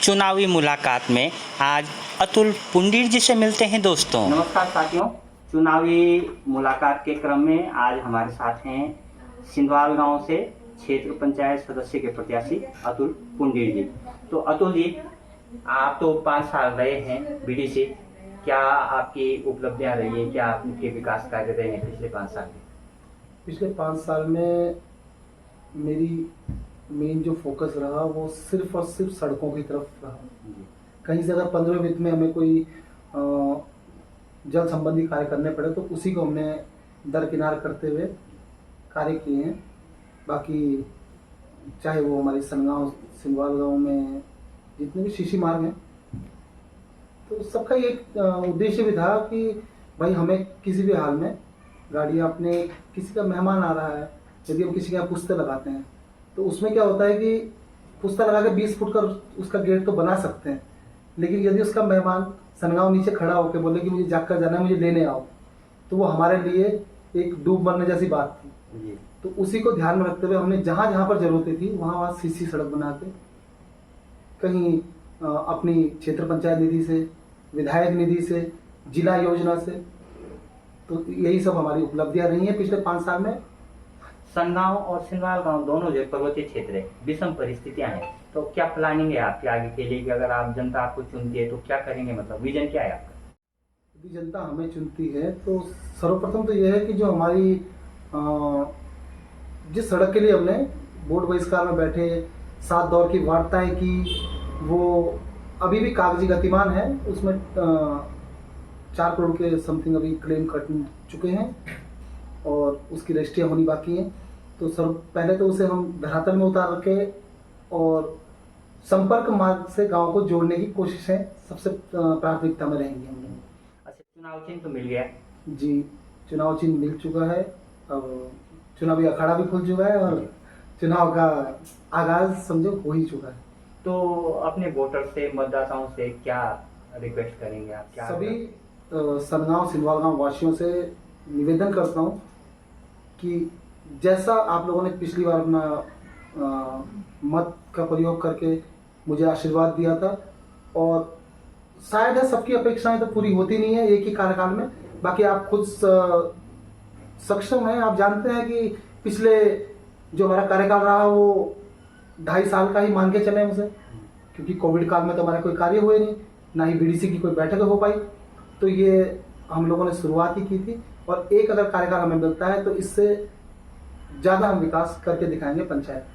चुनावी मुलाकात में आज अतुल पुंडीर जी से मिलते हैं। दोस्तों नमस्कार साथियों, चुनावी मुलाकात के क्रम में आज हमारे साथ हैं सिंधवाल गांव से क्षेत्र पंचायत सदस्य के प्रत्याशी अतुल पुंडीर जी। तो अतुल जी, आप तो 5 साल रहे हैं बीडीसी, क्या आपकी उपलब्धियां रही है, क्या आपके विकास कार्य रहे हैं पिछले 5 साल में? पिछले 5 साल में मेरी मेन जो फोकस रहा वो सिर्फ और सिर्फ सड़कों की तरफ रहा। कहीं से अगर 15 वित्त में हमें कोई जल संबंधी कार्य करने पड़े तो उसी को हमने दरकिनार करते हुए कार्य किए हैं। बाकी चाहे वो हमारी सनगांव सिंधवाल गांव में जितने भी शीशी मार्ग हैं, तो सबका एक उद्देश्य भी था कि भाई हमें किसी भी हाल में गाड़ियाँ अपने किसी का मेहमान आ रहा है, यदि हम किसी के यहाँ पुस्ते लगाते हैं तो उसमें क्या होता है कि पुस्ता लगा के 20 फुट का उसका गेट तो बना सकते हैं, लेकिन यदि उसका मेहमान सनगांव नीचे खड़ा होकर बोले कि मुझे जाकर जाना है, मुझे लेने आओ, तो वो हमारे लिए एक डूब मरने जैसी बात थी। तो उसी को ध्यान में रखते हुए हमने जहाँ जहाँ पर जरूरतें थी वहाँ सीसी सड़क बना के, कहीं अपनी क्षेत्र पंचायत निधि से, विधायक निधि से, जिला योजना से, तो यही सब हमारी उपलब्धियां रही हैं पिछले 5 साल में। सनगांव और सिंधवाल गांव दोनों जो पर्वतीय क्षेत्र है, विषम परिस्थितियां हैं, तो क्या प्लानिंग है आपके आगे के लिए कि अगर आप जनता आपको चुनती है तो क्या करेंगे, मतलब विजन क्या है आपका? यदि जनता हमें चुनती है तो सर्वप्रथम तो यह है कि जो हमारी जिस सड़क के लिए हमने बोर्ड बहिष्कार में बैठे 7 दौर की वार्ताएं की, वो अभी भी कागजी गतिमान है। उसमें 4 करोड़ के समथिंग अभी क्लेम कट चुके हैं और उसकी रजिस्ट्रियाँ होनी बाकी हैं। तो सर पहले तो उसे हम धरातल में उतार के और संपर्क मार्ग से गांव को जोड़ने की कोशिशें सबसे प्राथमिकता में रहेंगी हमने। अच्छा, चुनाव चिन्ह तो मिल गया जी, चुनाव चिन्ह मिल चुका है, अब चुनावी अखाड़ा भी खुल चुका है और चुनाव का आगाज समझो हो ही चुका है। तो अपने वोटर से, मतदाताओं से क्या रिक्वेस्ट करेंगे आप? क्या सभी सनगांव सिंधवाल गांव वासियों से निवेदन करता हूं कि जैसा आप लोगों ने पिछली बार अपना मत का प्रयोग करके मुझे आशीर्वाद दिया था, और शायद है सबकी अपेक्षाएं तो पूरी होती नहीं है एक ही कार्यकाल में, बाकी आप खुद सक्षम हैं। आप जानते हैं कि पिछले जो हमारा कार्यकाल रहा वो 2.5 साल का ही मान के चले उसे, क्योंकि कोविड काल में तो हमारे कोई कार्य हुए नहीं, ना ही बीडीसी की कोई बैठक हो पाई। तो ये हम लोगों ने शुरुआत ही की थी, और एक अगर कार्यकाल हमें मिलता है तो इससे ज़्यादा हम विकास करके दिखाएंगे पंचायत।